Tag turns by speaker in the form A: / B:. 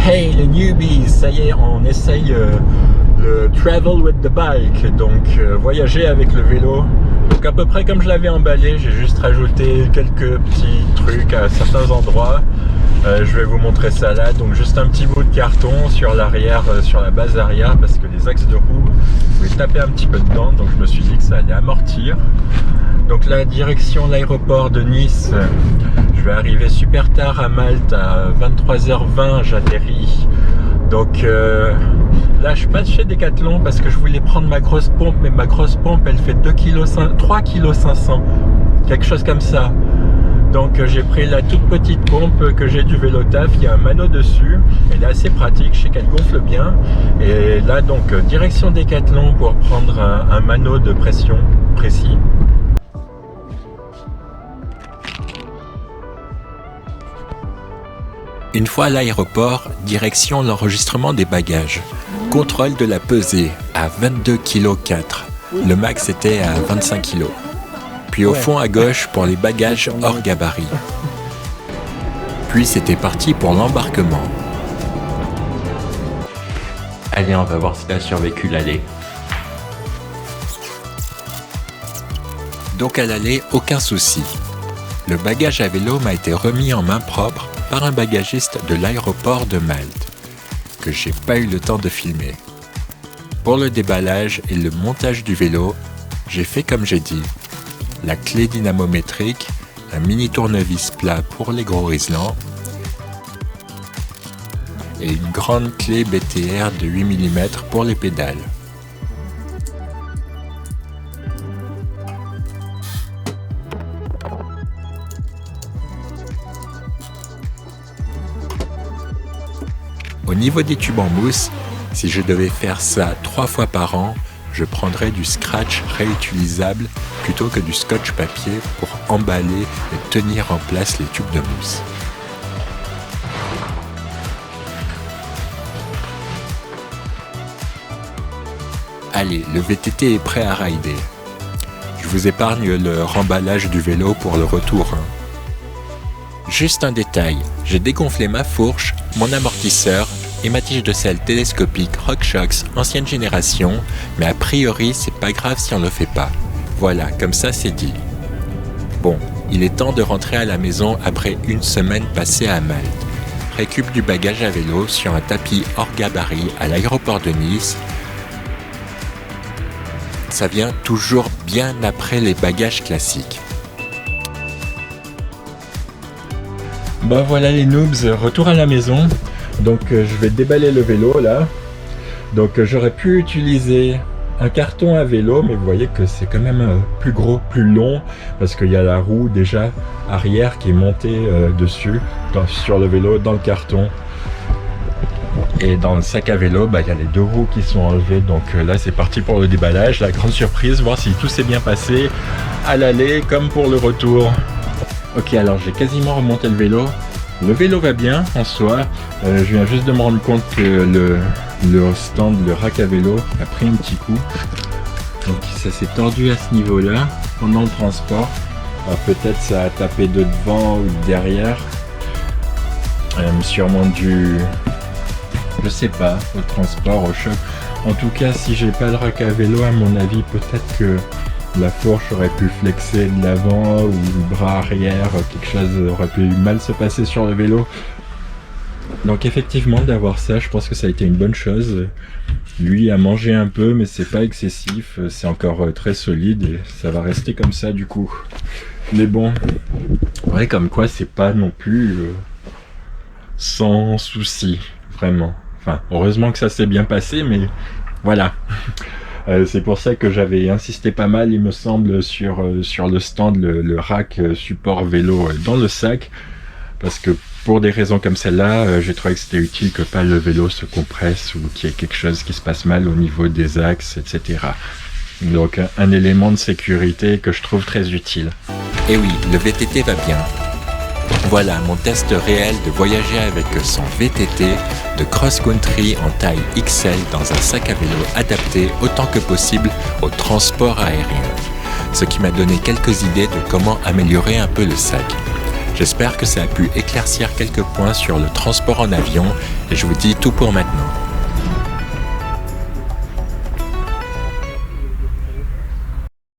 A: Hey les newbies, ça y est, on essaye le travel with the bike, donc voyager avec le vélo. Donc à peu près comme je l'avais emballé, j'ai juste rajouté quelques petits trucs à certains endroits. Je vais vous montrer ça là, donc juste un petit bout de carton sur l'arrière, sur la base arrière, parce que les axes de roue, je vais taper un petit peu dedans, donc je me suis dit que ça allait amortir. Donc la direction l'aéroport de Nice, je vais arriver super tard à Malte, à 23h20 j'atterris. Donc là je passe chez Decathlon parce que je voulais prendre ma grosse pompe, mais ma grosse pompe elle fait 3,5 kg, quelque chose comme ça. Donc j'ai pris la toute petite pompe que j'ai du Vélotaf, il y a un mano dessus, elle est assez pratique, je sais qu'elle gonfle bien. Et là donc direction Decathlon pour prendre un mano de pression précis. Une fois à l'aéroport, direction l'enregistrement des bagages. Contrôle de la pesée à 22,4 kg. Le max était à 25 kg. Puis au fond à gauche pour les bagages hors gabarit. Puis c'était parti pour l'embarquement. Allez, on va voir si t'as survécu l'aller. Donc à l'aller, aucun souci. Le bagage à vélo m'a été remis en main propre par un bagagiste de l'aéroport de Malte, que j'ai pas eu le temps de filmer. Pour le déballage et le montage du vélo, j'ai fait comme j'ai dit. La clé dynamométrique, un mini tournevis plat pour les gros riselants et une grande clé BTR de 8 mm pour les pédales. Au niveau des tubes en mousse, si je devais faire ça 3 fois par an, je prendrais du scratch réutilisable plutôt que du scotch papier pour emballer et tenir en place les tubes de mousse. Allez, le VTT est prêt à rider. Je vous épargne le remballage du vélo pour le retour. Juste un détail, j'ai dégonflé ma fourche, mon amortisseur et ma tige de selle télescopique RockShox ancienne génération, mais a priori c'est pas grave si on le fait pas. Voilà, comme ça c'est dit. Bon, il est temps de rentrer à la maison après une semaine passée à Malte. Récup du bagage à vélo sur un tapis hors gabarit à l'aéroport de Nice. Ça vient toujours bien après les bagages classiques. Bah voilà les noobs, retour à la maison. Donc je vais déballer le vélo là. Donc j'aurais pu utiliser un carton à vélo, mais vous voyez que c'est quand même plus gros, plus long, parce qu'il y a la roue déjà arrière qui est montée dessus, sur le vélo, dans le carton. Et dans le sac à vélo, bah, il y a les deux roues qui sont enlevées. Donc là c'est parti pour le déballage, la grande surprise, voir si tout s'est bien passé à l'aller comme pour le retour. Ok, alors j'ai quasiment remonté le vélo. Le vélo va bien en soi. Je viens juste de me rendre compte que le stand, le rack à vélo a pris un petit coup. Donc ça s'est tordu à ce niveau-là pendant le transport. Alors peut-être ça a tapé de devant ou de derrière. Sûrement dû, je sais pas, au transport, au choc. En tout cas, si j'ai pas le rack à vélo, à mon avis, peut-être que la fourche aurait pu flexer de l'avant ou le bras arrière, quelque chose aurait pu mal se passer sur le vélo. Donc effectivement d'avoir ça, je pense que ça a été une bonne chose. Lui a mangé un peu mais c'est pas excessif, c'est encore très solide et ça va rester comme ça du coup. Mais bon, ouais, comme quoi c'est pas non plus sans souci, vraiment. Enfin, heureusement que ça s'est bien passé, mais voilà. C'est pour ça que j'avais insisté pas mal, il me semble, sur le stand, le rack support vélo dans le sac, parce que pour des raisons comme celle-là, j'ai trouvé que c'était utile que pas le vélo se compresse ou qu'il y ait quelque chose qui se passe mal au niveau des axes, etc. Donc un élément de sécurité que je trouve très utile. Et oui, le VTT va bien. Voilà mon test réel de voyager avec son VTT de cross-country en taille XL dans un sac à vélo adapté autant que possible au transport aérien. Ce qui m'a donné quelques idées de comment améliorer un peu le sac. J'espère que ça a pu éclaircir quelques points sur le transport en avion et je vous dis tout pour maintenant.